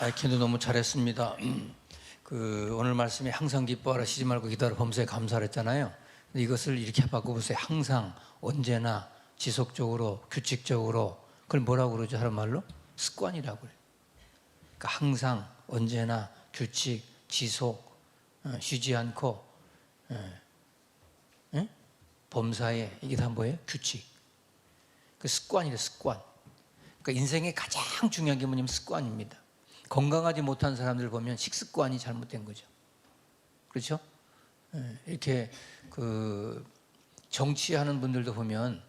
기도 너무 잘했습니다. 오늘 말씀에 항상 기뻐하라 쉬지 말고 기도하라 범사에 감사를 했잖아요. 근데 이것을 이렇게 바꿔보세요. 항상, 언제나, 지속적으로, 규칙적으로. 그걸 뭐라고 그러죠? 다른 말로? 습관이라고 그래요. 그러니까 항상, 언제나, 규칙, 지속, 쉬지 않고, 범사에, 이게 다 뭐예요? 규칙. 그 습관이래요, 습관. 그러니까 인생의 가장 중요한 게 뭐냐면 습관입니다. 건강하지 못한 사람들 보면 식습관이 잘못된 거죠. 그렇죠? 이렇게 정치하는 분들도 보면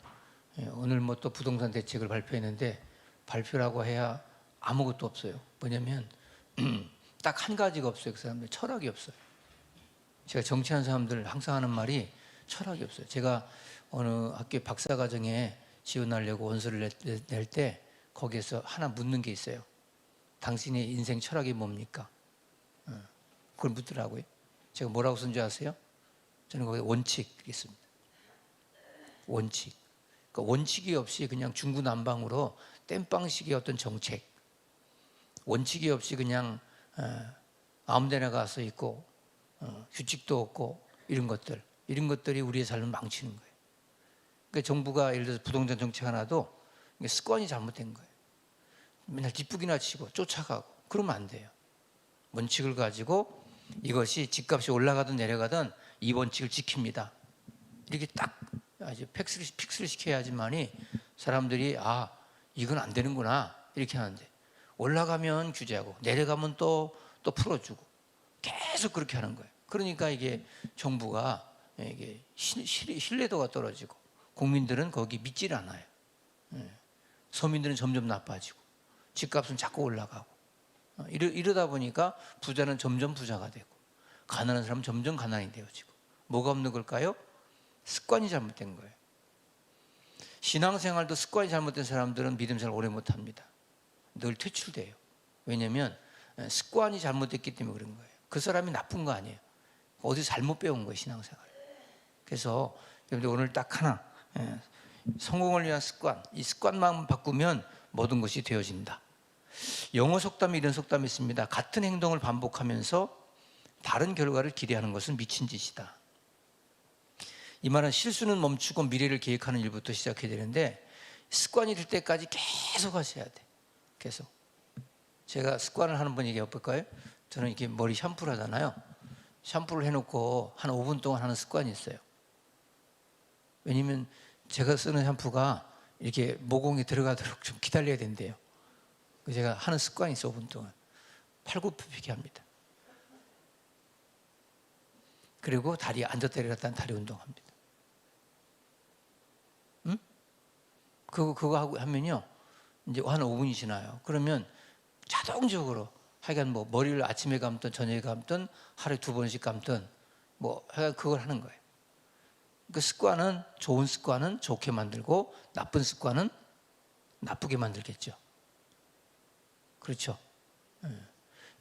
오늘 뭐 또 부동산 대책을 발표했는데 발표라고 해야 아무것도 없어요. 뭐냐면 딱 한 가지가 없어요. 그 사람들 철학이 없어요. 제가 정치하는 사람들 항상 하는 말이 철학이 없어요. 제가 어느 학교 박사과정에 지원하려고 원서를 낼 때 거기에서 하나 묻는 게 있어요. 당신의 인생 철학이 뭡니까? 그걸 묻더라고요. 제가 뭐라고 쓴 줄 아세요? 저는 거기에 원칙 있습니다. 원칙. 그러니까 원칙이 없이 그냥 중구난방으로 땜빵식의 어떤 정책, 원칙이 없이 그냥 아무데나 가서 있고 규칙도 없고 이런 것들이 우리의 삶을 망치는 거예요. 그러니까 정부가 예를 들어서 부동산 정책 하나도 습관이 잘못된 거예요. 맨날 뒷북이나 치고 쫓아가고 그러면 안 돼요. 원칙을 가지고 이것이 집값이 올라가든 내려가든 이 원칙을 지킵니다. 이렇게 딱 아주 픽스를 시켜야지만이 사람들이 이건 안 되는구나 이렇게 하는데, 올라가면 규제하고 내려가면 또 풀어주고 계속 그렇게 하는 거예요. 그러니까 이게 정부가 이게 신뢰도가 떨어지고 국민들은 거기 믿질 않아요. 서민들은 점점 나빠지고 집값은 자꾸 올라가고 이러다 보니까 부자는 점점 부자가 되고 가난한 사람은 점점 가난이 되어지고. 뭐가 없는 걸까요? 습관이 잘못된 거예요. 신앙생활도 습관이 잘못된 사람들은 믿음 생활 오래 못합니다. 늘 퇴출돼요. 왜냐하면 습관이 잘못됐기 때문에 그런 거예요. 그 사람이 나쁜 거 아니에요. 어디서 잘못 배운 거예요, 신앙생활. 그래서 여러분들 오늘 딱 하나, 성공을 위한 습관, 이 습관만 바꾸면 모든 것이 되어진다. 영어 속담에 이런 속담이 있습니다. 같은 행동을 반복하면서 다른 결과를 기대하는 것은 미친 짓이다. 이 말은 실수는 멈추고 미래를 계획하는 일부터 시작해야 되는데 습관이 될 때까지 계속 하셔야 돼. 계속. 제가 습관을 하는 분 얘기해 볼까요? 저는 이렇게 머리 샴푸를 하잖아요. 샴푸를 해놓고 한 5분 동안 하는 습관이 있어요. 왜냐면 제가 쓰는 샴푸가 이렇게 모공에 들어가도록 좀 기다려야 된대요. 제가 하는 습관이 있어. 5분 동안 팔굽혀펴기 합니다. 그리고 다리 앉았다 일어났다 다리 운동합니다. 그거 하고 하면요, 이제 한 5분이 지나요. 그러면 자동적으로 하여간 뭐 머리를 아침에 감든 저녁에 감든 하루에 2번씩 감든 뭐 하여간 그걸 하는 거예요. 그 습관은, 좋은 습관은 좋게 만들고 나쁜 습관은 나쁘게 만들겠죠. 그렇죠.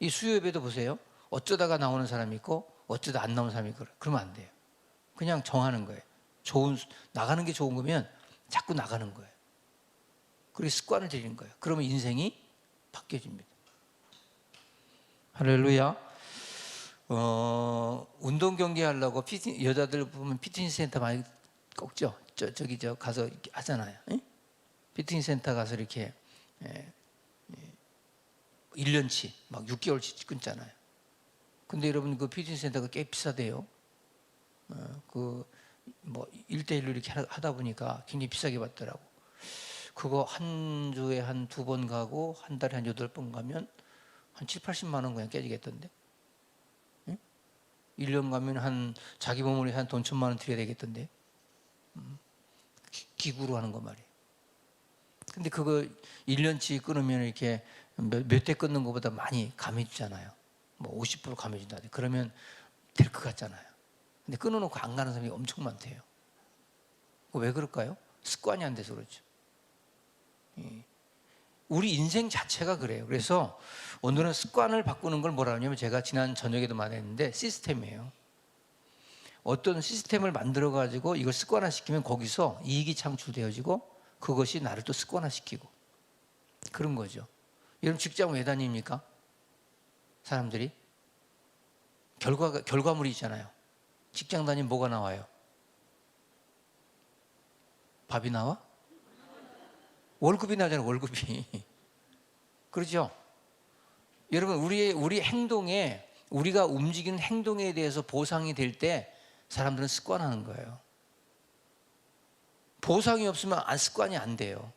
이 수요 예배도 보세요. 어쩌다가 나오는 사람이 있고 어쩌다 안 나오는 사람이 있고 그러면 안 돼요. 그냥 정하는 거예요. 나가는 게 좋은 거면 자꾸 나가는 거예요. 그리고 습관을 들이는 거예요. 그러면 인생이 바뀌어집니다. 할렐루야. 운동 경기 하려고 여자들 보면 피트니스 센터 많이 꺾죠. 저기 가서 하잖아요. 피트니스 센터 가서 이렇게 1년치 막 6개월치 끊잖아요. 근데 여러분 그 피트니스 센터가 꽤 비싸대요. 뭐 1대1로 이렇게 하다 보니까 굉장히 비싸게 받더라고. 그거 한 주에 한 2번 가고 한 달에 한 8번 가면 한 7, 80만 원 그냥 깨지겠던데. 1년 가면 자기 몸을 위해 한 돈 1,000만 원 들여야 되겠던데. 기구로 하는 거 말이에요. 근데 그거 1년치 끊으면 이렇게 몇 대 끊는 것보다 많이 감해주잖아요. 뭐 50% 감해준다. 그러면 될 것 같잖아요. 근데 끊어놓고 안 가는 사람이 엄청 많대요. 왜 그럴까요? 습관이 안 돼서 그렇죠. 우리 인생 자체가 그래요. 그래서 오늘은 습관을 바꾸는 걸 뭐라 하냐면, 제가 지난 저녁에도 말했는데 시스템이에요. 어떤 시스템을 만들어 가지고 이걸 습관화시키면 거기서 이익이 창출되어지고 그것이 나를 또 습관화시키고 그런 거죠. 여러분 직장 왜 다닙니까? 사람들이? 결과물이 있잖아요. 직장 다니면 뭐가 나와요? 밥이 나와? 월급이 나잖아요, 월급이. 그렇죠? 여러분, 우리 행동에, 우리가 움직이는 행동에 대해서 보상이 될 때 사람들은 습관하는 거예요. 보상이 없으면 습관이 안 돼요.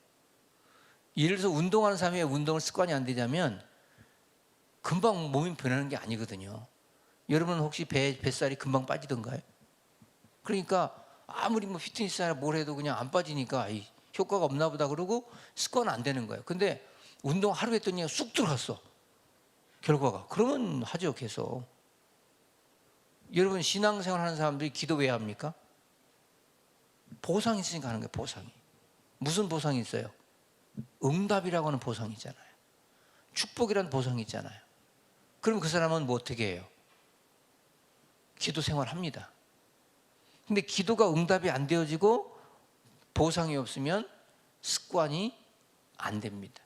예를 들어서 운동하는 사람이 운동을 습관이 안 되자면 금방 몸이 변하는 게 아니거든요. 여러분 혹시 뱃살이 금방 빠지던가요? 그러니까 아무리 뭐 피트니스나 뭘 해도 그냥 안 빠지니까 효과가 없나 보다 그러고 습관 안 되는 거예요. 근데 운동 하루 했더니 쑥 들어갔어, 결과가. 그러면 하죠, 계속. 여러분, 신앙생활 하는 사람들이 기도 왜 합니까? 보상이 있으니까 하는 거예요, 보상이. 무슨 보상이 있어요? 응답이라고 하는 보상이 있잖아요. 축복이라는 보상이 있잖아요. 그럼 그 사람은 뭐 어떻게 해요? 기도 생활합니다. 근데 기도가 응답이 안 되어지고 보상이 없으면 습관이 안 됩니다.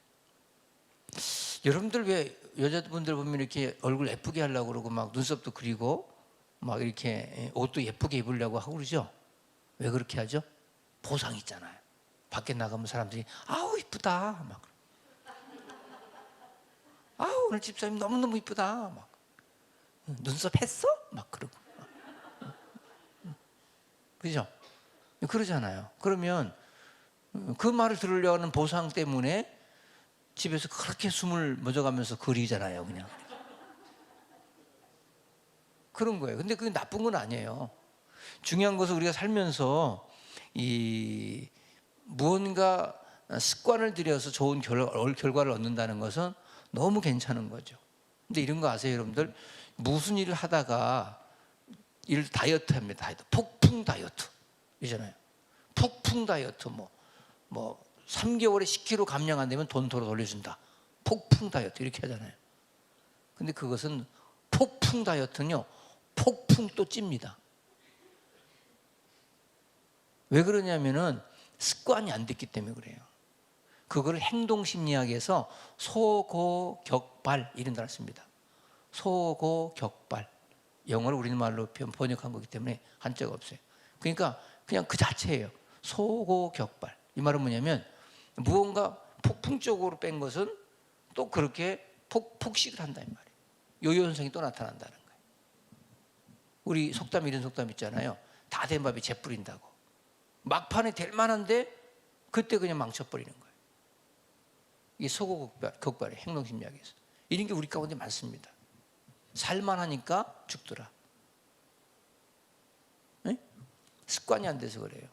여러분들 왜 여자분들 보면 이렇게 얼굴 예쁘게 하려고 그러고 막 눈썹도 그리고 막 이렇게 옷도 예쁘게 입으려고 하고 그러죠? 왜 그렇게 하죠? 보상이 있잖아요. 밖에 나가면 사람들이 아우 이쁘다 막, 아우 오늘 집사님 너무너무 이쁘다 막, 눈썹 했어? 막 그러고, 그죠? 그러잖아요. 그러면 그 말을 들으려고 하는 보상 때문에 집에서 그렇게 숨을 멎어가면서 그리잖아요, 그냥. 그런 거예요. 근데 그게 나쁜 건 아니에요. 중요한 것은 우리가 살면서 무언가 습관을 들여서 좋은 결과를 얻는다는 것은 너무 괜찮은 거죠. 근데 이런 거 아세요, 여러분들? 무슨 일을 하다가 다이어트 합니다. 다이어트. 폭풍 다이어트 이잖아요. 폭풍 다이어트 뭐 3개월에 10kg 감량 안 되면 돈 돌려준다. 폭풍 다이어트 이렇게 하잖아요. 근데 그것은 폭풍 다이어트는요, 폭풍 또 찝니다. 왜 그러냐면은 습관이 안 됐기 때문에 그래요. 그거를 행동심리학에서 소고격발 이런 단어를 씁니다. 소고격발. 영어를 우리말로 번역한 거기 때문에 한자가 없어요. 그러니까 그냥 그 자체예요. 소고격발. 이 말은 뭐냐면 무언가 폭풍적으로 뺀 것은 또 그렇게 폭식을 한다 이 말이에요. 요요 현상이 또 나타난다는 거예요. 우리 속담, 이런 속담 있잖아요. 다 된 밥에 재 뿌린다고. 막판에 될 만한데 그때 그냥 망쳐버리는 거예요. 이게 소고격발의 행동심리학에서. 이런 게 우리 가운데 많습니다. 살만하니까 죽더라. 네? 습관이 안 돼서 그래요.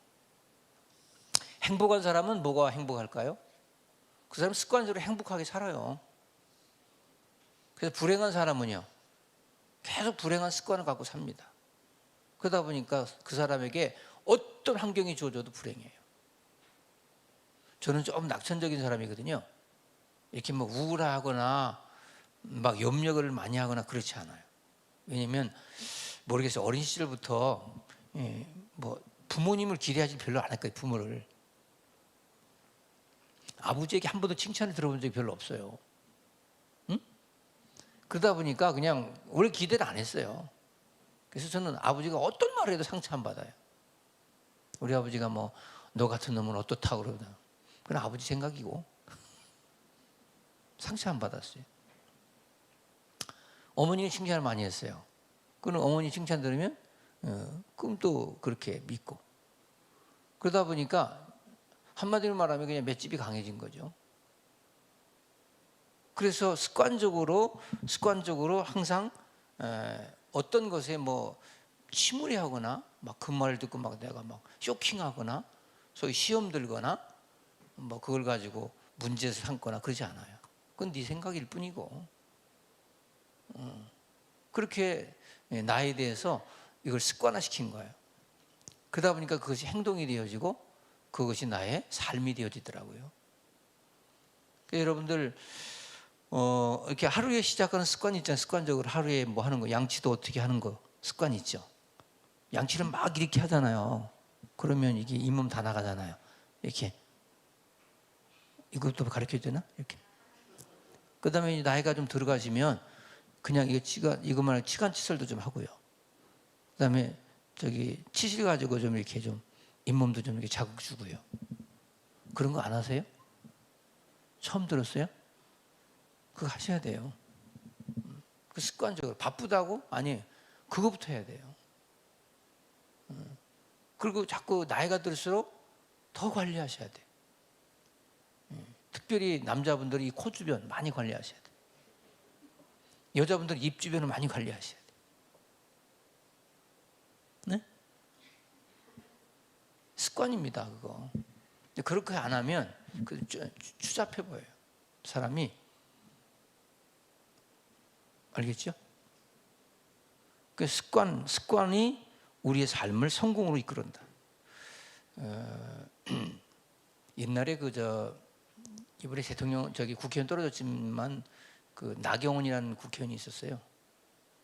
행복한 사람은 뭐가 행복할까요? 그 사람은 습관적으로 행복하게 살아요. 그래서 불행한 사람은요, 계속 불행한 습관을 갖고 삽니다. 그러다 보니까 그 사람에게 어떤 환경이 주어져도 불행해요. 저는 좀 낙천적인 사람이거든요. 이렇게 뭐 우울하거나 막 염려를 많이 하거나 그렇지 않아요. 왜냐면 모르겠어요. 어린 시절부터 뭐 부모님을 기대하지 별로 안 했거든요. 부모를. 아버지에게 한 번도 칭찬을 들어본 적이 별로 없어요. 응? 그러다 보니까 그냥 원래 기대를 안 했어요. 그래서 저는 아버지가 어떤 말을 해도 상처 안 받아요. 우리 아버지가 뭐 너 같은 놈은 어떻다고 그러다. 그건 아버지 생각이고 상처 안 받았어요. 어머니는 칭찬을 많이 했어요. 그는 어머니 칭찬 들으면 꿈도 그렇게 믿고. 그러다 보니까 한마디로 말하면 그냥 맷집이 강해진 거죠. 그래서 습관적으로 항상 어떤 것에 뭐 침울해하거나 막 그 말을 듣고 막 내가 막 쇼킹하거나 소위 시험 들거나 뭐 그걸 가지고 문제 삼거나 그러지 않아요. 그건 네 생각일 뿐이고. 그렇게 나에 대해서 이걸 습관화시킨 거예요. 그러다 보니까 그것이 행동이 되어지고 그것이 나의 삶이 되어지더라고요. 그러니까 여러분들 이렇게 하루에 시작하는 습관이 있잖아요. 습관적으로 하루에 뭐 하는 거, 양치도 어떻게 하는 거 습관이 있죠. 양치를 막 이렇게 하잖아요. 그러면 이게 잇몸 다 나가잖아요. 이렇게. 이것도 가르쳐 주나? 이렇게. 그 다음에 나이가 좀 들어가시면 그냥 이것만 치간 치설도 좀 하고요. 그다음에 치실 가지고 좀 이렇게 좀 잇몸도 좀 이렇게 자극 주고요. 그런 거 안 하세요? 처음 들었어요? 그거 하셔야 돼요. 그 습관적으로 바쁘다고? 아니, 그거부터 해야 돼요. 그리고 자꾸 나이가 들수록 더 관리하셔야 돼. 특별히 남자분들이 이 코 주변 많이 관리하셔야 돼. 여자분들은 입 주변을 많이 관리하셔야 돼. 네? 습관입니다, 그거. 그렇게 안 하면 추잡해 보여요. 사람이. 알겠죠? 그 습관이 우리의 삶을 성공으로 이끌어온다. 옛날에 이번에 대통령 국회의원 떨어졌지만 그 나경원이라는 국회의원이 있었어요.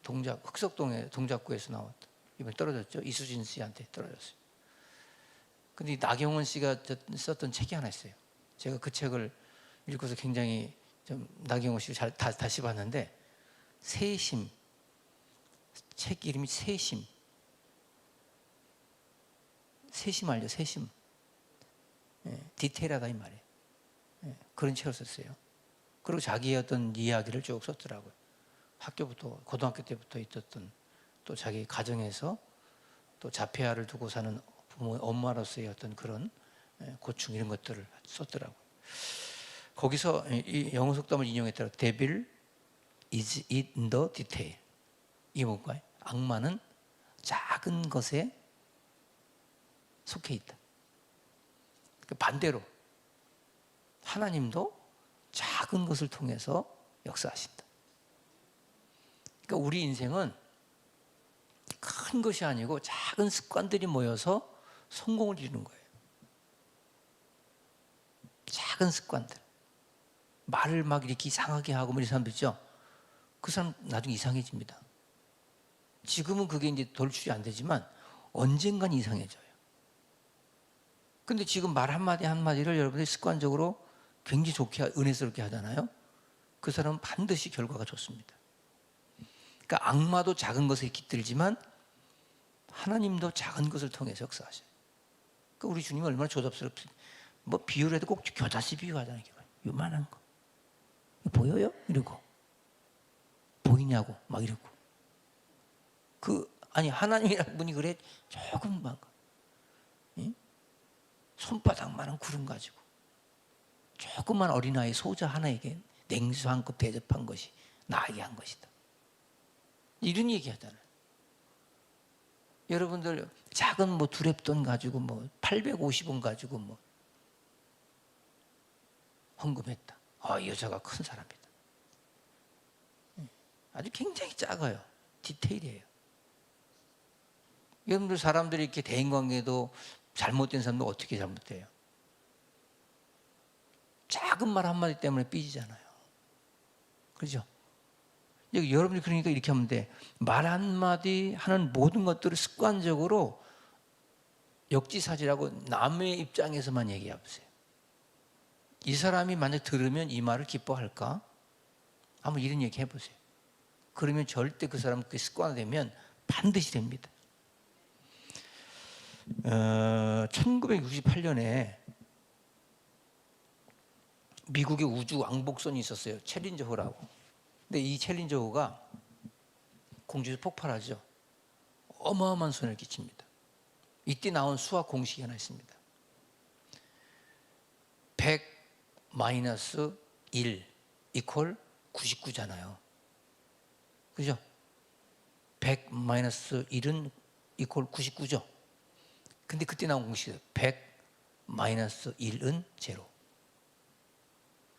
흑석동의 동작구에서 나왔다. 이번에 떨어졌죠. 이수진 씨한테 떨어졌어요. 근데 나경원 씨가 썼던 책이 하나 있어요. 제가 그 책을 읽고서 굉장히 좀 나경원 씨를 다시 봤는데, 세심. 책 이름이 세심. 세심 알죠? 세심. 디테일하다 이 말이에요. 그런 책을 썼어요. 그리고 자기의 어떤 이야기를 쭉 썼더라고요. 고등학교 때부터 있었던, 또 자기 가정에서 또 자폐아를 두고 사는 엄마로서의 어떤 그런 고충 이런 것들을 썼더라고요. 거기서 이 영어 속담을 인용했더라고요. Devil is in the detail. 이게 뭘까요? 악마는 작은 것에 속해 있다. 반대로 하나님도 작은 것을 통해서 역사하신다. 그러니까 우리 인생은 큰 것이 아니고 작은 습관들이 모여서 성공을 이루는 거예요. 작은 습관들. 말을 막 이렇게 이상하게 하고 이런 사람들 있죠? 그 사람 나중에 이상해집니다. 지금은 그게 이제 돌출이 안 되지만 언젠간 이상해져요. 근데 지금 말 한마디 한마디를 여러분들이 습관적으로 굉장히 좋게, 은혜스럽게 하잖아요. 그 사람은 반드시 결과가 좋습니다. 그러니까 악마도 작은 것에 깃들지만 하나님도 작은 것을 통해서 역사하셔요. 그러니까 우리 주님은 얼마나 조잡스럽습니까? 뭐 비유를 해도 꼭 겨자씨 비유하잖아요. 요만한 거. 보여요? 이러고. 보이냐고 막 이러고. 하나님이라는 분이 그래 조금만 손바닥만한 구름 가지고 조그만 어린아이 소자 하나에게 냉수 한 컵 대접한 것이 나에게 한 것이다. 이런 얘기 하잖아요. 여러분들 작은 두랩돈 가지고 850원 가지고 헌금했다. 이 여자가 큰 사람이다. 아주 굉장히 작아요. 디테일이에요. 여러분들 사람들이 이렇게 대인관계도 잘못된 사람도 어떻게 잘못돼요? 작은 말 한마디 때문에 삐지잖아요. 그렇죠? 여러분이 그러니까 이렇게 하면 돼. 말 한마디 하는 모든 것들을 습관적으로 역지사지라고 남의 입장에서만 얘기해 보세요. 이 사람이 만약 들으면 이 말을 기뻐할까? 한번 이런 얘기 해보세요. 그러면 절대 그 사람 그 습관화되면 반드시 됩니다. 1968년에 미국의 우주 왕복선이 있었어요. 챌린저호라고. 근데 이 챌린저호가 공중에서 폭발하죠. 어마어마한 손해를 끼칩니다. 이때 나온 수학 공식이 하나 있습니다. 100 마이너스 1 이퀄 99잖아요. 그죠? 100 마이너스 1은 이퀄 99죠. 근데 그때 나온 공식이에요. 100 마이너스 1은 제로.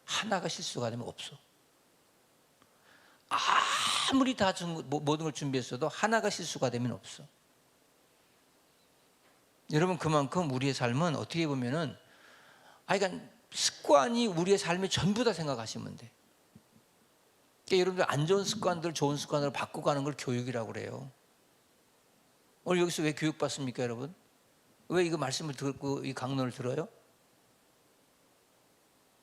하나가 실수가 되면 없어. 아무리 다 모든 걸 준비했어도 하나가 실수가 되면 없어. 여러분, 그만큼 우리의 삶은 어떻게 보면은 그러니까 습관이 우리의 삶의 전부 다 생각하시면 돼. 그러니까 여러분들 안 좋은 습관들 좋은 습관으로 바꿔가는 걸 교육이라고 그래요. 오늘 여기서 왜 교육 받습니까, 여러분? 왜 이거 말씀을 듣고 이 강론을 들어요?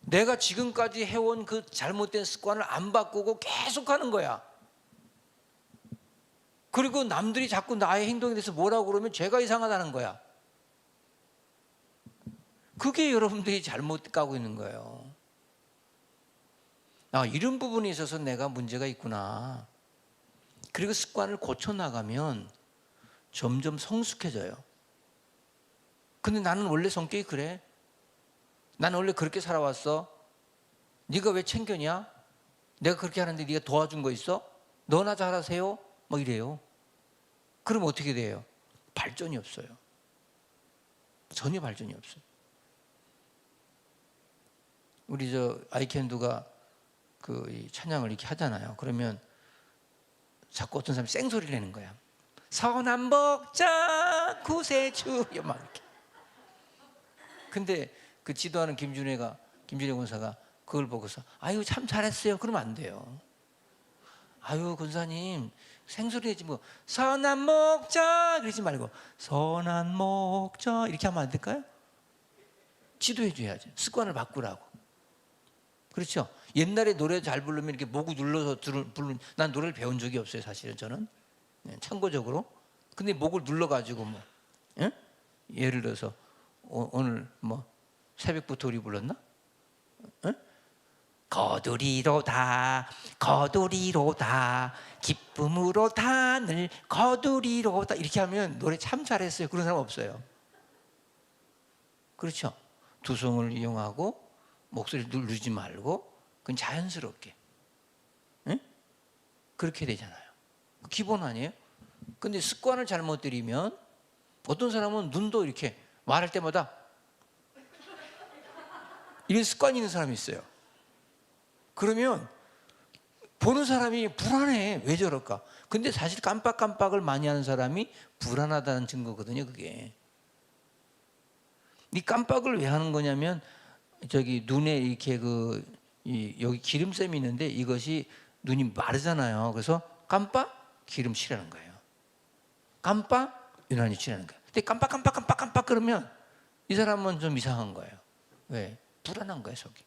내가 지금까지 해온 그 잘못된 습관을 안 바꾸고 계속 하는 거야. 그리고 남들이 자꾸 나의 행동에 대해서 뭐라고 그러면 제가 이상하다는 거야. 그게 여러분들이 잘못 가고 있는 거예요. 이런 부분에 있어서 내가 문제가 있구나. 그리고 습관을 고쳐나가면 점점 성숙해져요. 근데 나는 원래 성격이 그래. 나는 원래 그렇게 살아왔어. 네가 왜 챙겼냐? 내가 그렇게 하는데 네가 도와준 거 있어? 너나 잘하세요? 뭐 이래요. 그럼 어떻게 돼요? 발전이 없어요. 전혀 발전이 없어요. 우리 아이캔두가 이 찬양을 이렇게 하잖아요. 그러면 자꾸 어떤 사람이 쌩소리를 내는 거야. 선한 목자 구세주 막 이렇게. 근데 그 지도하는 김준혜 권사가 그걸 보고서 아유 참 잘했어요. 그러면 안 돼요. 아유 권사님 생소리 내지 뭐 선한 목자 그러지 말고 선한 목자 이렇게 하면 안 될까요? 지도해 줘야지. 습관을 바꾸라고. 그렇죠? 옛날에 노래 잘 부르면 이렇게 목을 눌러서 부르는, 난 노래를 배운 적이 없어요 사실은 저는. 참고적으로. 근데 목을 눌러가지고 뭐 예를 들어서 오늘 뭐 새벽부터 우리 불렀나? 거두리로다 거두리로다 기쁨으로 단을 거두리로다 이렇게 하면 노래 참 잘했어요. 그런 사람 없어요. 그렇죠? 두 손을 이용하고 목소리를 누르지 말고 그건 자연스럽게 그렇게 되잖아요. 기본 아니에요? 근데 습관을 잘못 들이면 어떤 사람은 눈도 이렇게 말할 때마다 이런 습관이 있는 사람이 있어요. 그러면 보는 사람이 불안해. 왜 저럴까? 근데 사실 깜빡깜빡을 많이 하는 사람이 불안하다는 증거거든요. 그게. 이 깜빡을 왜 하는 거냐면 눈에 이렇게 여기 기름샘이 있는데 이것이 눈이 마르잖아요. 그래서 깜빡 기름 칠하는 거예요. 깜빡 유난히 칠하는 거예요. 근데 깜빡 그러면 이 사람은 좀 이상한 거예요. 왜? 불안한 거예요, 속이.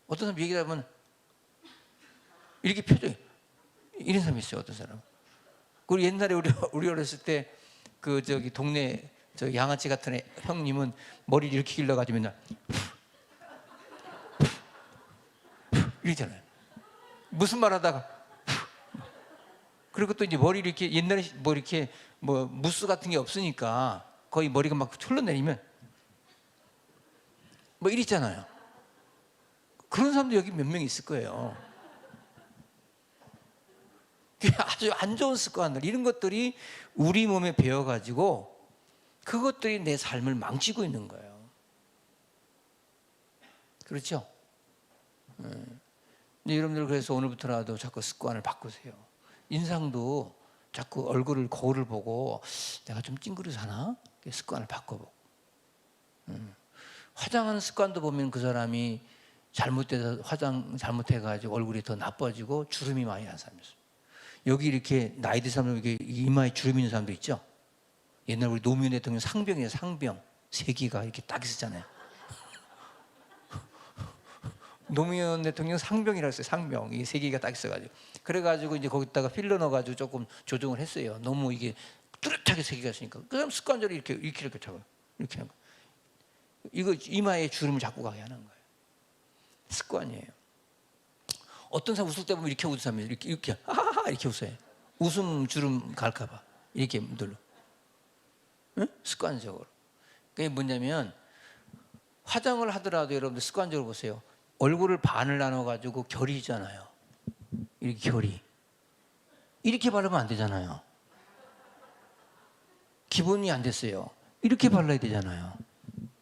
어떤 사람 얘기를 하면 이렇게 표정이 이런 사람이 있어요. 어떤 사람. 그리고 옛날에 우리 어렸을 때 동네 양아치 같은 형님은 머리를 이렇게 길러가지고 맨날 이러잖아요. 무슨 말 하다가 그리고 또 이제 머리를 이렇게 옛날에 이렇게 무스 같은 게 없으니까 거의 머리가 막 흘러내리면 이랬잖아요. 그런 사람도 여기 몇 명 있을 거예요. 아주 안 좋은 습관들 이런 것들이 우리 몸에 배어가지고 그것들이 내 삶을 망치고 있는 거예요. 그렇죠? 근데 여러분들 그래서 오늘부터라도 자꾸 습관을 바꾸세요. 인상도 자꾸 거울을 보고 내가 좀 찡그려사나? 습관을 바꿔보고. 화장하는 습관도 보면 그 사람이 화장 잘못해가지고 얼굴이 더 나빠지고 주름이 많이 난 사람이 있어요. 여기 이렇게 나이 든 사람들 이렇게 이마에 주름 있는 사람도 있죠? 옛날 우리 노무현 대통령 상병이에요. 상병. 세기가 이렇게 딱 있었잖아요. 노무현 대통령 상병이라고 했어요. 상병. 이게 세기가 딱 있어가지고. 그래가지고 이제 거기다가 필러 넣어가지고 조금 조정을 했어요. 너무 이게 뚜렷하게 세기가 있으니까. 그 다음 습관적으로 이렇게 잡아요. 이렇게 하는 거예요. 이거 이마에 주름을 자꾸 가게 하는 거예요. 습관이에요. 어떤 사람 웃을 때 보면 이렇게 웃는 사람이 이렇게 하하하 이렇게 웃어요. 웃음 주름 갈까봐 이렇게 눌러. 응? 습관적으로. 그게 뭐냐면 화장을 하더라도 여러분들 습관적으로 보세요. 얼굴을 반을 나눠가지고 결이 있잖아요. 이렇게 결이. 이렇게 바르면 안 되잖아요. 기본이 안 됐어요. 이렇게 발라야 되잖아요.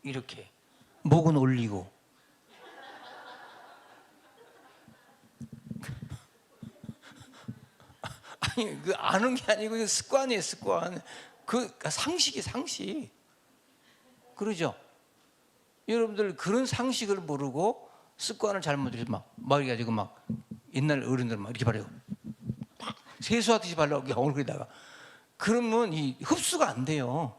이렇게. 목은 올리고. 아니, 아는 게 아니고 습관이에요, 습관. 상식이 상식. 그러죠? 여러분들 그런 상식을 모르고 습관을 잘못 들여서 머리 가지고 옛날 어른들 이렇게 바르고 세수하듯이 발라오게 얼굴에다가 그러면 이 흡수가 안 돼요.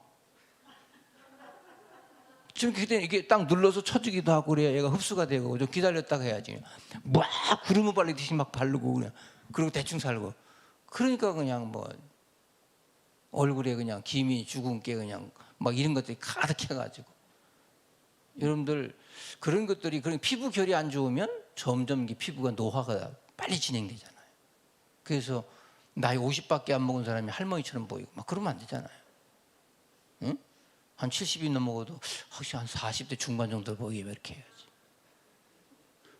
좀 그때 이게 딱 눌러서 쳐주기도 하고 그래야 얘가 흡수가 되고 좀 기다렸다가 해야지. 막 구름을 발리듯이 막 바르고 그냥 그리고 대충 살고 그러니까 그냥 뭐 얼굴에 그냥 김이 주근깨 그냥 막 이런 것들이 가득해가지고 여러분들 그런 것들이 그런 피부 결이 안 좋으면 점점 이게 피부가 노화가 빨리 진행되잖아요. 그래서 나이 50밖에 안 먹은 사람이 할머니처럼 보이고 막 그러면 안 되잖아요. 응? 한 70이 넘어도 혹시 한 40대 중반 정도 보이게 이렇게 해야지.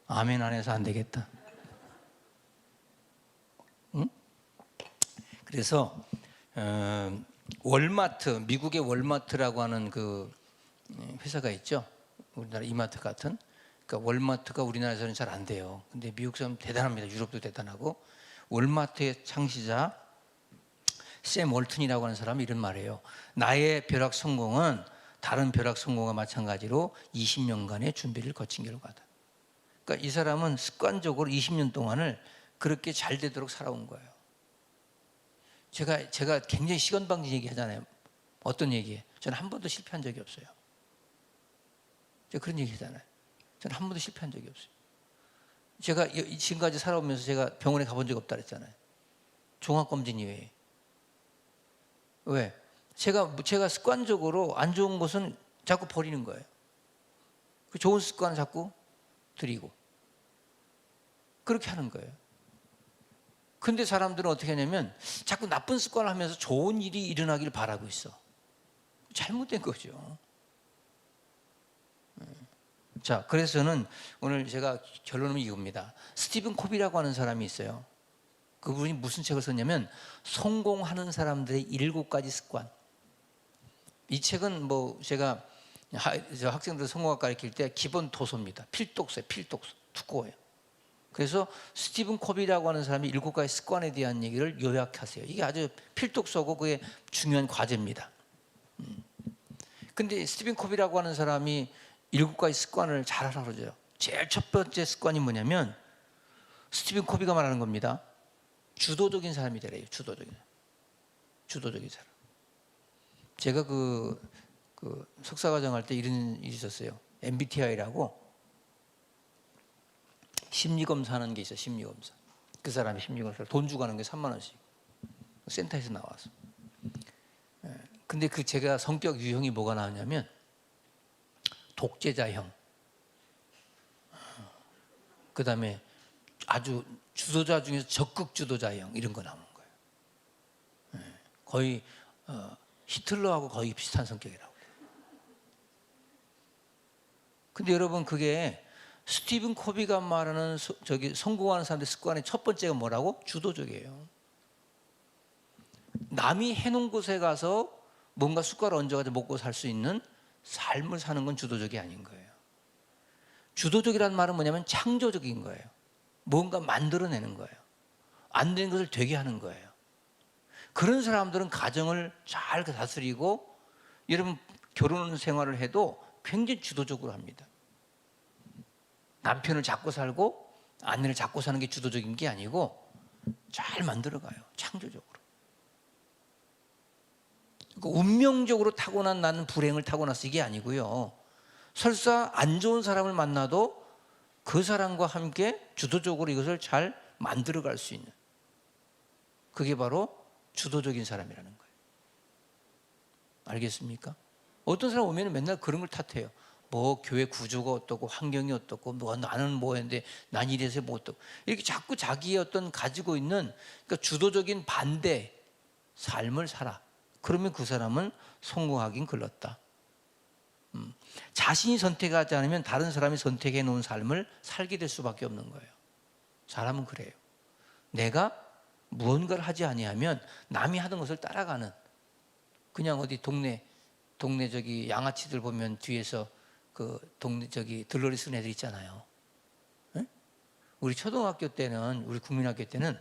아멘 안 해서 안 되겠다. 응? 그래서 월마트, 미국의 월마트라고 하는 그 회사가 있죠. 우리나라 이마트 같은. 그러니까 월마트가 우리나라에서는 잘 안 돼요. 근데 미국 사람 대단합니다. 유럽도 대단하고. 월마트의 창시자 샘 월튼이라고 하는 사람이 이런 말이에요. 나의 벼락 성공은 다른 벼락 성공과 마찬가지로 20년간의 준비를 거친 결과다. 그러니까 이 사람은 습관적으로 20년 동안을 그렇게 잘 되도록 살아온 거예요. 제가 굉장히 시건방진 얘기하잖아요. 어떤 얘기에? 저는 한 번도 실패한 적이 없어요. 제가 그런 얘기 하잖아요. 저는 한 번도 실패한 적이 없어요. 제가 지금까지 살아오면서 제가 병원에 가본 적 없다 그랬잖아요. 종합검진 이외에. 왜? 제가 습관적으로 안 좋은 것은 자꾸 버리는 거예요. 그 좋은 습관을 자꾸 들이고. 그렇게 하는 거예요. 근데 사람들은 어떻게 하냐면 자꾸 나쁜 습관을 하면서 좋은 일이 일어나기를 바라고 있어. 잘못된 거죠. 자, 그래서 저는 오늘 제가 결론은 이겁니다. 스티븐 코비라고 하는 사람이 있어요. 그분이 무슨 책을 썼냐면 성공하는 사람들의 7가지 습관. 이 책은 뭐 제가 학생들 성공학 가르칠 때 기본 도서입니다. 필독서예요. 필독서. 두꺼워요. 그래서 스티븐 코비라고 하는 사람이 7가지 습관에 대한 얘기를 요약하세요. 이게 아주 필독서고 그게 중요한 과제입니다. 근데 스티븐 코비라고 하는 사람이 7가지 습관을 잘 하라고 그러죠. 제일 첫 번째 습관이 뭐냐면 스티븐 코비가 말하는 겁니다. 주도적인 사람이 되래요. 주도적인 사람. 제가 그 석사과정 할 때 이런 일이 있었어요. MBTI라고 심리검사하는 게 있어요. 심리검사. 그 사람이 심리검사를 돈 주고 하는 게 3만 원씩. 센터에서 나와서. 근데 제가 성격 유형이 뭐가 나왔냐면 독재자형. 그 다음에 아주 주도자 중에서 적극 주도자형 이런 거 나오는 거예요. 거의 히틀러하고 거의 비슷한 성격이라고. 근데 여러분 그게 스티븐 코비가 말하는 성공하는 사람들의 습관의 첫 번째가 뭐라고? 주도적이에요. 남이 해놓은 곳에 가서 뭔가 숟가락 얹어가지고 먹고 살 수 있는 삶을 사는 건 주도적이 아닌 거예요. 주도적이라는 말은 뭐냐면 창조적인 거예요. 뭔가 만들어내는 거예요. 안 되는 것을 되게 하는 거예요. 그런 사람들은 가정을 잘 다스리고 여러분 결혼 생활을 해도 굉장히 주도적으로 합니다. 남편을 잡고 살고 아내를 잡고 사는 게 주도적인 게 아니고 잘 만들어가요. 창조적으로. 그러니까 운명적으로 타고난 나는 불행을 타고났어 이게 아니고요. 설사 안 좋은 사람을 만나도 그 사람과 함께 주도적으로 이것을 잘 만들어갈 수 있는 그게 바로 주도적인 사람이라는 거예요. 알겠습니까? 어떤 사람 오면 맨날 그런 걸 탓해요. 뭐 교회 구조가 어떻고 환경이 어떻고 뭐 나는 뭐 했는데 난 이래서 뭐 어떻고 이렇게 자꾸 자기의 어떤 가지고 있는 그러니까 주도적인 반대 삶을 살아. 그러면 그 사람은 성공하긴 글렀다. 자신이 선택하지 않으면 다른 사람이 선택해 놓은 삶을 살게 될 수밖에 없는 거예요. 사람은 그래요. 내가 무언가를 하지 아니하면 남이 하는 것을 따라가는 그냥 어디 동네 저기 양아치들 보면 뒤에서 그 동네 저기 들러리 쓰는 애들 있잖아요. 네? 우리 초등학교 때는 우리 국민학교 때는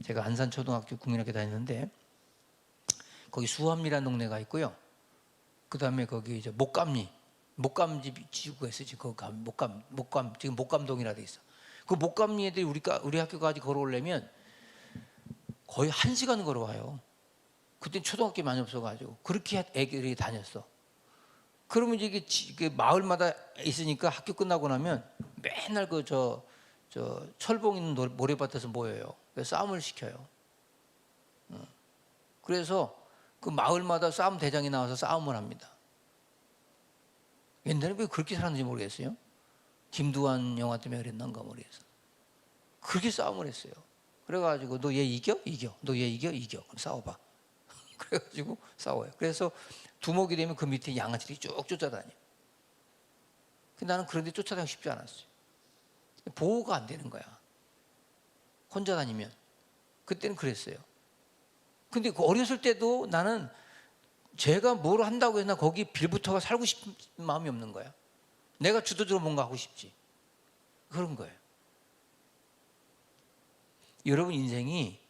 제가 안산 초등학교 국민학교 다녔는데 거기 수암리라는 동네가 있고요. 그 다음에 거기 이제 목감집 지구가 있어요. 지금 목감 지금 목감동이라 돼 있어. 그 목감리 애들이 우리 학교까지 걸어오려면 거의 1시간 걸어와요. 그때 초등학교 많이 없어가지고 그렇게 애들이 다녔어. 그러면 이게 마을마다 있으니까 학교 끝나고 나면 맨날 저 철봉 있는 모래밭에서 모여요. 그래서 싸움을 시켜요. 그래서 그 마을마다 싸움 대장이 나와서 싸움을 합니다. 옛날에 왜 그렇게 살았는지 모르겠어요. 김두한 영화 때문에 그랬는가 모르겠어. 그렇게 싸움을 했어요. 그래가지고 너 얘 이겨? 이겨. 너 얘 이겨? 이겨. 그럼 싸워봐. 그래가지고 싸워요. 그래서 두목이 되면 그 밑에 양아치들이 쭉 쫓아다녀. 근데 나는 그런데 쫓아다니기 쉽지 않았어요. 보호가 안 되는 거야. 혼자 다니면. 그때는 그랬어요. 근데 그 어렸을 때도 나는 제가 뭘 한다고 해서 거기 빌붙어가 살고 싶은 마음이 없는 거야. 내가 주도적으로 뭔가 하고 싶지. 그런 거예요. 여러분 인생이,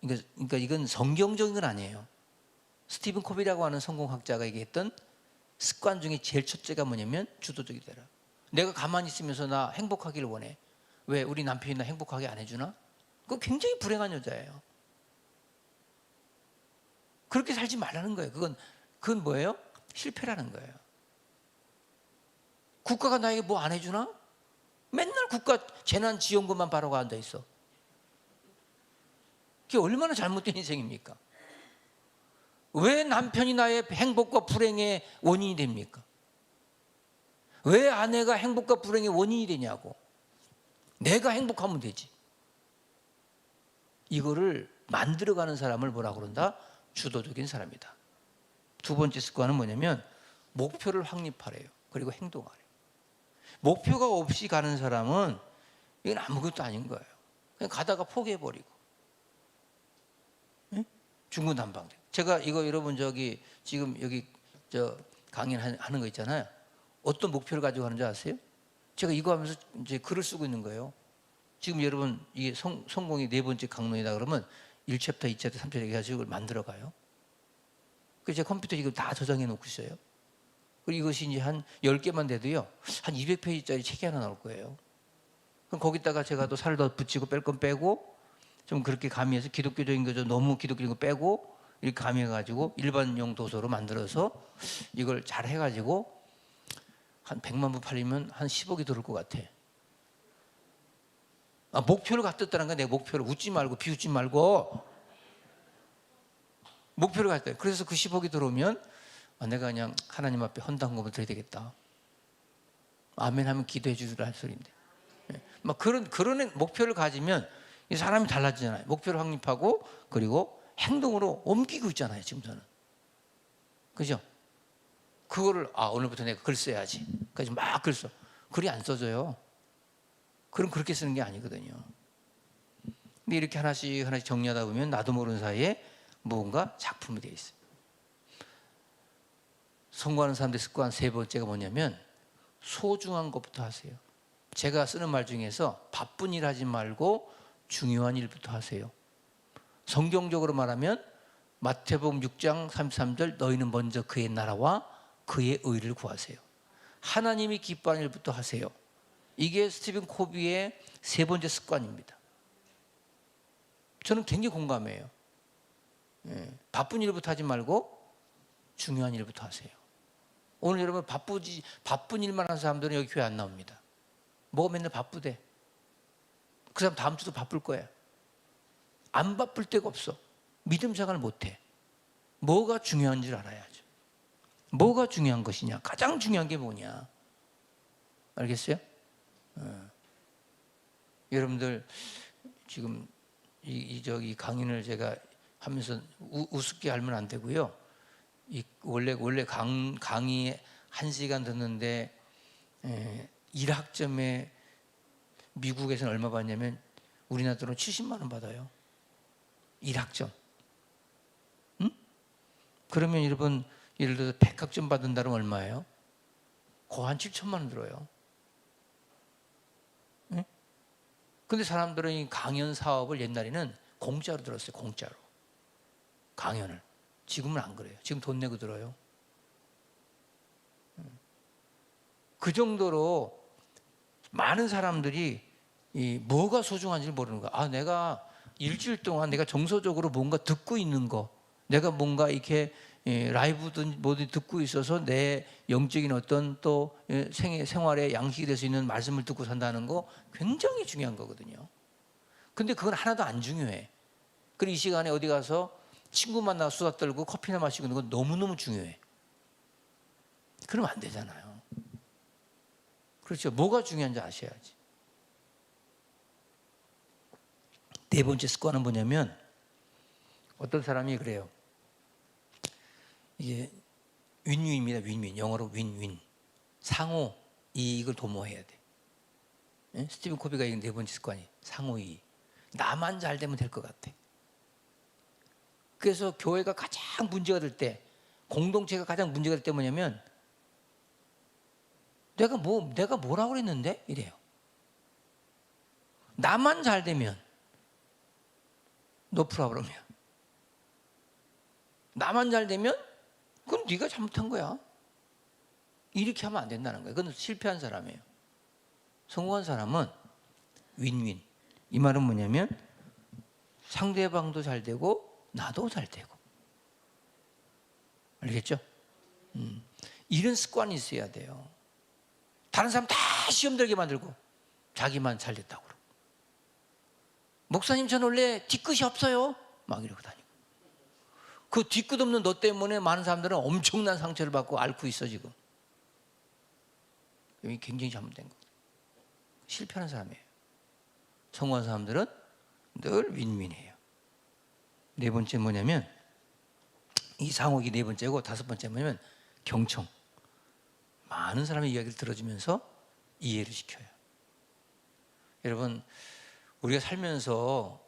그러니까 이건 성경적인 건 아니에요. 스티븐 코비라고 하는 성공학자가 얘기했던 습관 중에 제일 첫째가 뭐냐면 주도적이 되라. 내가 가만히 있으면서 나 행복하기를 원해. 왜? 우리 남편이 나 행복하게 안 해주나? 그거 굉장히 불행한 여자예요. 그렇게 살지 말라는 거예요. 그건 뭐예요? 실패라는 거예요. 국가가 나에게 뭐 안 해주나? 맨날 국가 재난지원금만 바라고 앉아 있어. 그게 얼마나 잘못된 인생입니까? 왜 남편이 나의 행복과 불행의 원인이 됩니까? 왜 아내가 행복과 불행의 원인이 되냐고. 내가 행복하면 되지. 이거를 만들어가는 사람을 뭐라고 그런다? 주도적인 사람이다. 두 번째 습관은 뭐냐면 목표를 확립하래요. 그리고 행동하래요. 목표가 없이 가는 사람은 이건 아무것도 아닌 거예요. 그냥 가다가 포기해버리고. 응? 중구난방돼. 제가 이거 여러분 지금 여기 강연하는 거 있잖아요. 어떤 목표를 가지고 가는지 아세요? 제가 이거 하면서 이제 글을 쓰고 있는 거예요. 지금 여러분 이게 성공의 네 번째 강론이다 그러면 1챕터, 2챕터, 3챕터 이렇게 해가지고 이걸 만들어가요. 그래서 제 컴퓨터에 이거 다 저장해 놓고 있어요. 그리고 이것이 이제 한 10개만 돼도요, 한 200페이지짜리 책이 하나 나올 거예요. 그럼 거기다가 제가 또 살을 더 붙이고 뺄 건 빼고, 좀 그렇게 가미해서 기독교적인 거 좀 너무 기독교적인 거 빼고, 이렇게 가미해가지고 일반용 도서로 만들어서 이걸 잘 해가지고 한 100만 부 팔리면 한 10억이 들을 것 같아. 목표를 갖췄다는 거야. 내 목표를. 웃지 말고 비웃지 말고 목표를 갖다. 그래서 그 10억이 들어오면 내가 그냥 하나님 앞에 헌당금을 드려야 되겠다. 아멘 하면 기도해 주시라 할 소리인데. 막 그런 목표를 가지면 이 사람이 달라지잖아요. 목표를 확립하고 그리고 행동으로 옮기고 있잖아요. 지금 저는. 그죠? 그거를 오늘부터 내가 글 써야지. 그래서 막 글 써. 글이 안 써져요. 글은 그렇게 쓰는 게 아니거든요. 근데 이렇게 하나씩 정리하다 보면 나도 모르는 사이에 뭔가 작품이 되어 있어요. 성공하는 사람들의 습관 세 번째가 뭐냐면 소중한 것부터 하세요. 제가 쓰는 말 중에서 바쁜 일 하지 말고 중요한 일부터 하세요. 성경적으로 말하면 마태복음 6장 33절 너희는 먼저 그의 나라와 그의 의를 구하세요. 하나님이 기뻐하는 일부터 하세요. 이게 스티븐 코비의 세 번째 습관입니다. 저는 굉장히 공감해요. 바쁜 일부터 하지 말고 중요한 일부터 하세요. 오늘 여러분 바쁜 일만 하는 사람들은 여기 교회 안 나옵니다. 뭐가 맨날 바쁘대. 그 사람 다음 주도 바쁠 거야. 안 바쁠 데가 없어. 믿음 생활을 못해. 뭐가 중요한지 알아야죠. 뭐가 중요한 것이냐. 가장 중요한 게 뭐냐. 알겠어요? 여러분들 지금 이 강연을 제가 하면서 우습게 알면 안 되고요. 원래 강의 1시간 듣는데 1학점에 미국에서는 얼마 받냐면 우리나라 돈으로 70만 원 받아요. 1학점. 응? 그러면 여러분 예를 들어서 100학점 받는다면 얼마예요? 거의 한 7천만 원 들어요. 응? 근데 사람들은 이 강연 사업을 옛날에는 공짜로 들었어요. 공짜로. 강연을. 지금은 안 그래요. 지금 돈 내고 들어요. 그 정도로 많은 사람들이 뭐가 소중한지 모르는 거야. 내가 일주일 동안 내가 정서적으로 뭔가 듣고 있는 거, 내가 뭔가 이렇게 라이브든 뭐든 듣고 있어서 내 영적인 어떤 또 생활의 양식이 될 수 있는 말씀을 듣고 산다는 거 굉장히 중요한 거거든요. 근데 그건 하나도 안 중요해. 그리고 이 시간에 어디 가서 친구 만나서 수다 떨고 커피나 마시고 있는 건 너무너무 중요해. 그러면 안 되잖아요. 그렇죠. 뭐가 중요한지 아셔야지. 네 번째 습관은 뭐냐면, 어떤 사람이 그래요. 이게 윈윈입니다. 윈윈. 영어로 윈윈. 상호 이익을 도모해야 돼. 예? 스티븐 코비가 얘기한 네 번째 습관이 상호 이익. 나만 잘 되면 될 것 같아. 그래서 교회가 가장 문제가 될 때, 공동체가 가장 문제가 될 때 뭐냐면, 내가 뭐라고 그랬는데? 이래요. 나만 잘 되면 no problem이야. 나만 잘 되면 그럼 네가 잘못한 거야. 이렇게 하면 안 된다는 거예요. 그건 실패한 사람이에요. 성공한 사람은 윈윈. 이 말은 뭐냐면 상대방도 잘 되고 나도 잘 되고. 알겠죠? 이런 습관이 있어야 돼요. 다른 사람 다 시험 들게 만들고 자기만 잘 됐다고 그러고. 목사님, 전 원래 뒤끝이 없어요. 막 이러고 다니고. 그 뒤끝 없는 너 때문에 많은 사람들은 엄청난 상처를 받고 앓고 있어 지금. 여기 굉장히 잘못된 거. 실패하는 사람이에요. 성공한 사람들은 늘 윈윈해요. 네 번째 뭐냐면, 이 상혹이 네 번째고, 다섯 번째 뭐냐면 경청. 많은 사람의 이야기를 들어주면서 이해를 시켜요. 여러분, 우리가 살면서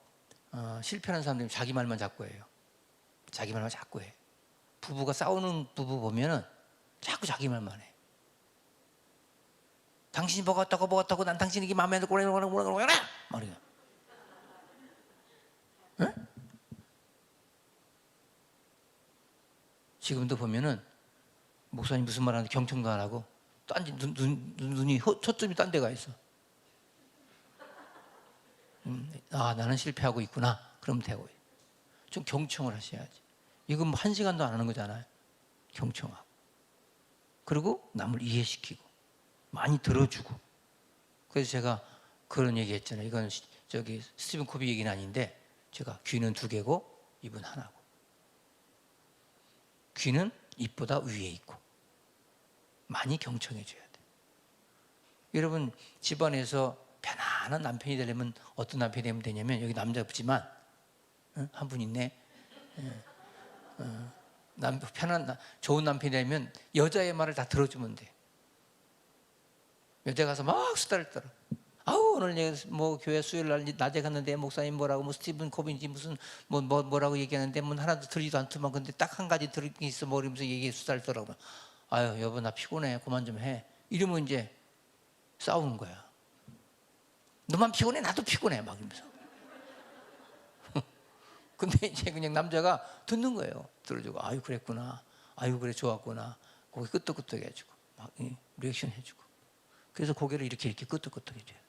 실패하는 사람들이 자기 말만 자꾸 해요. 자기 말만 자꾸 해. 부부가 싸우는 부부 보면은 자꾸 자기 말만 해. 당신이 뭐가 어떻고 난 당신에게 마음에 안 들고 말이야. 응? 지금도 보면은 목사님 무슨 말 하는데 경청도 안 하고 딴지 눈이 초점이 딴 데가 있어. 아, 나는 실패하고 있구나. 그럼 되고. 좀 경청을 하셔야지. 이건 뭐 1시간도 안 하는 거잖아요. 경청하고. 그리고 남을 이해시키고 많이 들어주고. 그래서 제가 그런 얘기 했잖아요. 이건 저기 스티븐 코비 얘기는 아닌데, 제가 귀는 2개고 입은 하나고. 귀는 입보다 위에 있고 많이 경청해 줘야 돼. 여러분, 집안에서 편안한 남편이 되려면 어떤 남편이 되면 되냐면, 여기 남자 없지만 한 분 있네. 좋은 남편이 되면 여자의 말을 다 들어주면 돼. 여자 가서 막 수다를 떨어. 아우, 오늘 내가 뭐 교회 수요일 날 낮에 갔는데 목사님 뭐라고, 뭐 스티븐 코비인지 무슨 뭐라고 얘기하는데 뭐 하나도 들리지도 않더만, 근데 딱 한 가지 들은 게 있어. 뭐 이러면서 얘기해 수다를 떨어. 아유, 여보 나 피곤해. 그만 좀 해. 이러면 이제 싸우는 거야. 너만 피곤해? 나도 피곤해. 막 이러면서. 근데 이제 그냥 남자가 듣는 거예요. 들어주고, 아유 그랬구나. 아유 그래 좋았구나. 고개 끄덕끄덕 해주고 막 리액션 해주고. 그래서 고개를 이렇게 끄덕끄덕 해줘요.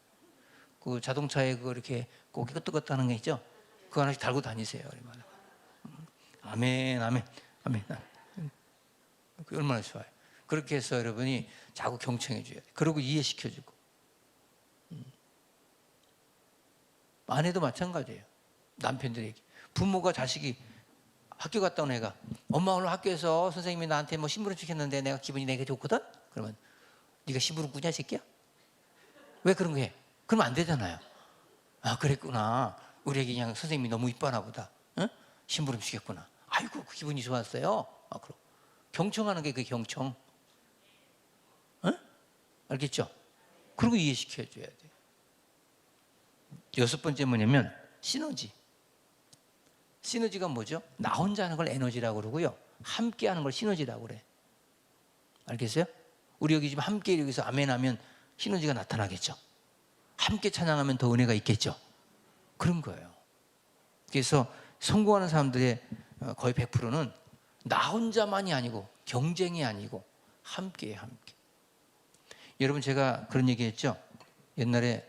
그 자동차에 그 이렇게 고개 끄덕끄덕 하는 게 있죠. 그거 하나씩 달고 다니세요. 아멘, 아멘, 아멘. 얼마나 좋아요. 그렇게 해서 여러분이 자꾸 경청해 줘야 돼. 그리고 이해시켜 주고. 아내도 마찬가지예요. 남편들에게. 부모가 자식이 학교 갔다 온 애가, 엄마 오늘 학교에서 선생님이 나한테 뭐 심부름 시켰는데 내가 기분이 되게 좋거든? 그러면 네가 심부름 꾸냐 새끼야? 왜 그런 거 해? 그러면 안 되잖아요. 아, 그랬구나. 우리 애기 그냥 선생님이 너무 이뻐하나 보다. 응? 심부름 시켰구나. 아이고 그 기분이 좋았어요. 아, 그럼 경청하는 게 그 경청. 응? 알겠죠? 그리고 이해시켜줘야 돼. 6번째 뭐냐면 시너지. 시너지가 뭐죠? 나 혼자 하는 걸 에너지라고 그러고요, 함께 하는 걸 시너지라고 그래. 알겠어요? 우리 여기 지금 함께 여기서 아멘 하면 시너지가 나타나겠죠. 함께 찬양하면 더 은혜가 있겠죠. 그런 거예요. 그래서 성공하는 사람들의 거의 100%는 나 혼자만이 아니고, 경쟁이 아니고 함께해, 함께. 여러분, 제가 그런 얘기 했죠. 옛날에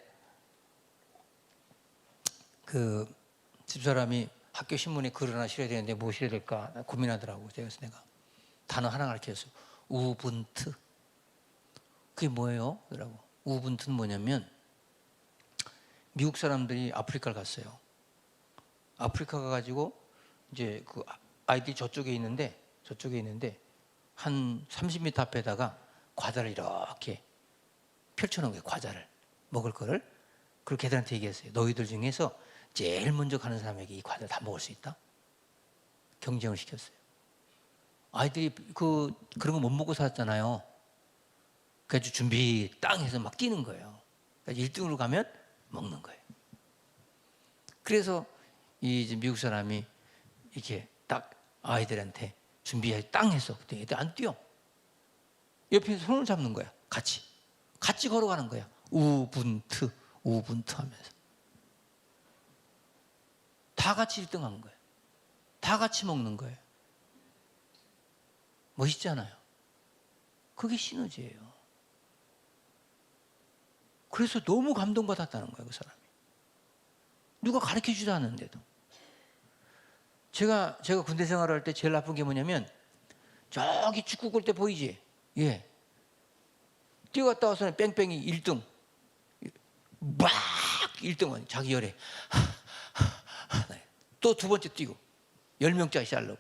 그 집사람이 학교 신문에 글 하나 실어야 되는데 뭐 실어야 될까 고민하더라고. 그래서 내가 단어 하나 가르쳤어요. 우분투. 그게 뭐예요? 그러더라고. 우분투는 뭐냐면, 미국 사람들이 아프리카를 갔어요. 아프리카 가가지고 이제 그 아이들이 저쪽에 있는데 한 30m 앞에다가 과자를 이렇게 펼쳐놓은 거예요. 과자를 먹을 거를. 그리고 걔들한테 얘기했어요. 너희들 중에서 제일 먼저 가는 사람에게 이 과자를 다 먹을 수 있다. 경쟁을 시켰어요. 아이들이 그런 거 못 먹고 살았잖아요. 그래서 준비 땅 해서 막 뛰는 거예요. 그래서 1등으로 가면 먹는 거예요. 그래서 이 미국 사람이 이렇게 딱 아이들한테 준비해 땅 해서 그때 애들 안 뛰어. 옆에서 손을 잡는 거야. 같이 걸어가는 거야. 우분투 하면서 다 같이 1등한 거예요. 다 같이 먹는 거예요. 멋있잖아요. 그게 시너지예요. 그래서 너무 감동받았다는 거예요, 그 사람이. 누가 가르쳐주지도 않는데도. 제가 군대 생활할 때 제일 나쁜 게 뭐냐면 저기 축구 골대 보이지? 예. 뛰어갔다 와서는 뺑뺑이 1등. 막 1등은 자기 열에. 또 두 번째 뛰고 10명짜리 샬러.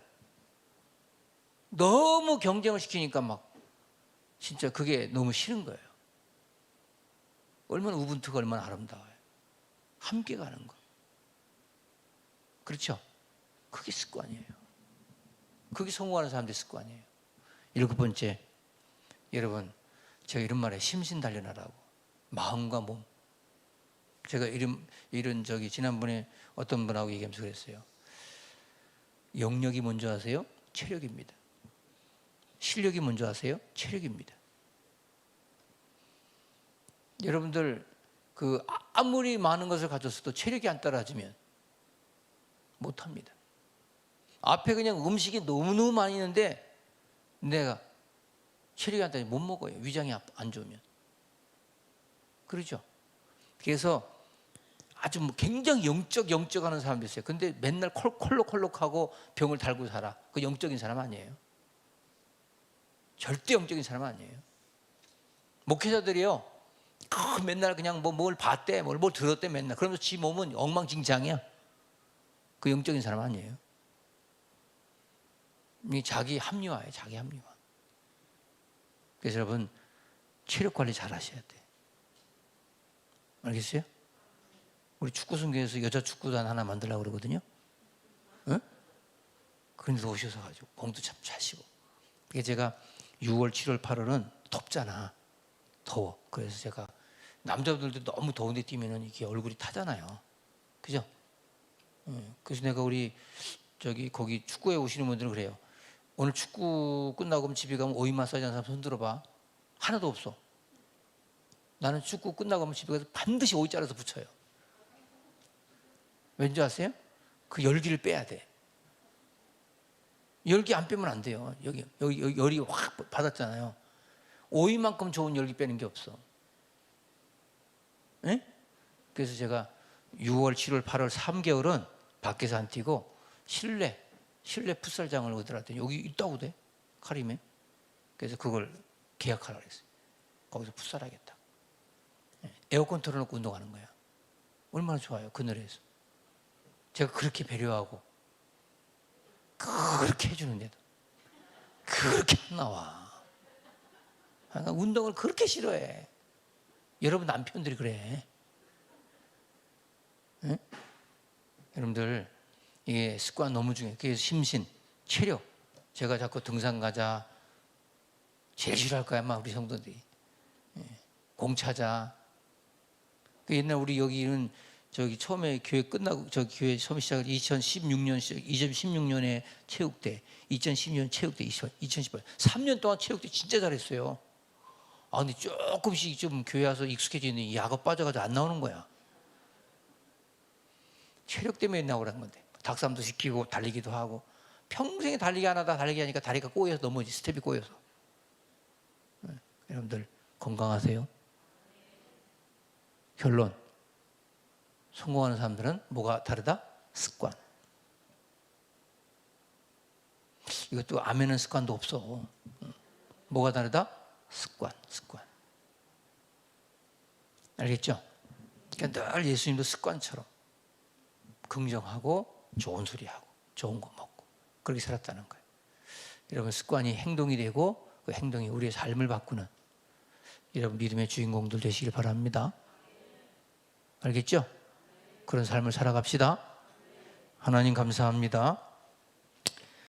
너무 경쟁을 시키니까 막 진짜 그게 너무 싫은 거예요. 얼마나 우분투가 얼마나 아름다워요. 함께 가는 거. 그렇죠? 그게 습관이에요. 그게 성공하는 사람들의 습관이에요. 7번째, 여러분, 제가 이런 말에 심신단련하라고. 마음과 몸. 제가 지난번에 어떤 분하고 얘기하면서 그랬어요. 영역이 먼저 하세요? 체력입니다. 실력이 먼저 하세요? 체력입니다. 여러분들 아무리 많은 것을 가졌어도 체력이 안 따라주면 못합니다. 앞에 그냥 음식이 너무너무 많이 있는데 내가 체력이 안 따라주면 못 먹어요. 위장이 안 좋으면. 그렇죠? 그래서 아주 굉장히 영적 하는 사람도 있어요. 근데 맨날 콜록콜록하고 병을 달고 살아. 그 영적인 사람 아니에요. 절대 영적인 사람 아니에요. 목회자들이요. 맨날 그냥 뭘 봤대, 뭘 들었대 맨날. 그러면서 지 몸은 엉망진창이야. 그 영적인 사람 아니에요. 자기 합리화예요. 자기 합리화. 그래서 여러분 체력 관리 잘 하셔야 돼. 알겠어요? 우리 축구선교에서 여자 축구단 하나 만들려고 그러거든요. 응? 그런데 오셔서 가지고 공도 참 차시고. 그게 제가 6월, 7월, 8월은 덥잖아. 더워. 그래서 제가 남자분들도 너무 더운데 뛰면은 이게 얼굴이 타잖아요. 그죠? 그래서 내가 거기 축구에 오시는 분들은 그래요. 오늘 축구 끝나고 집에 가면 오이 마사지 하는 사람 손 들어봐. 하나도 없어. 나는 축구 끝나고 하면 집에 가서 반드시 오이 잘라서 붙여요. 왠지 아세요? 그 열기를 빼야 돼. 열기 안 빼면 안 돼요. 여기 열이 확 받았잖아요. 오이만큼 좋은 열기 빼는 게 없어. 네? 그래서 제가 6월, 7월, 8월 3개월은 밖에서 안 뛰고 실내 풋살장을 어디라더니 여기 있다고 돼. 카림에. 그래서 그걸 계약하라 그랬어요. 거기서 풋살하겠다. 에어컨 틀어놓고 운동하는 거야. 얼마나 좋아요. 그늘에서. 제가 그렇게 배려하고 그렇게 해주는데도 그렇게 안 나와. 그러니까 운동을 그렇게 싫어해. 여러분 남편들이 그래. 응? 여러분들 이게 습관 너무 중요해요. 그래서 심신, 체력. 제가 자꾸 등산 가자. 제일 싫어할 거야 아마 우리 성도들이. 공차자. 옛날 우리 여기는 처음에 교회 끝나고 교회 처음 시작을 2016년에 체육대, 2012년 체육대, 2018 3년 동안 체육대 진짜 잘했어요. 근데 조금씩 좀 교회 와서 익숙해지니 야가 빠져가지고 안 나오는 거야. 체력 때문에 나오라는 건데 닭싸움도 시키고 달리기도 하고 평생에 달리기 안 하다 달리기 하니까 다리가 꼬여서 넘어지 스텝이 꼬여서. 여러분들 건강하세요. 결론. 성공하는 사람들은 뭐가 다르다? 습관. 이것도 아멘은 습관도 없어. 뭐가 다르다? 습관. 알겠죠? 그러니까 늘 예수님도 습관처럼 긍정하고 좋은 소리 하고 좋은 거 먹고 그렇게 살았다는 거예요. 여러분 습관이 행동이 되고 그 행동이 우리의 삶을 바꾸는 여러분 믿음의 주인공들 되시길 바랍니다. 알겠죠? 그런 삶을 살아갑시다. 하나님 감사합니다.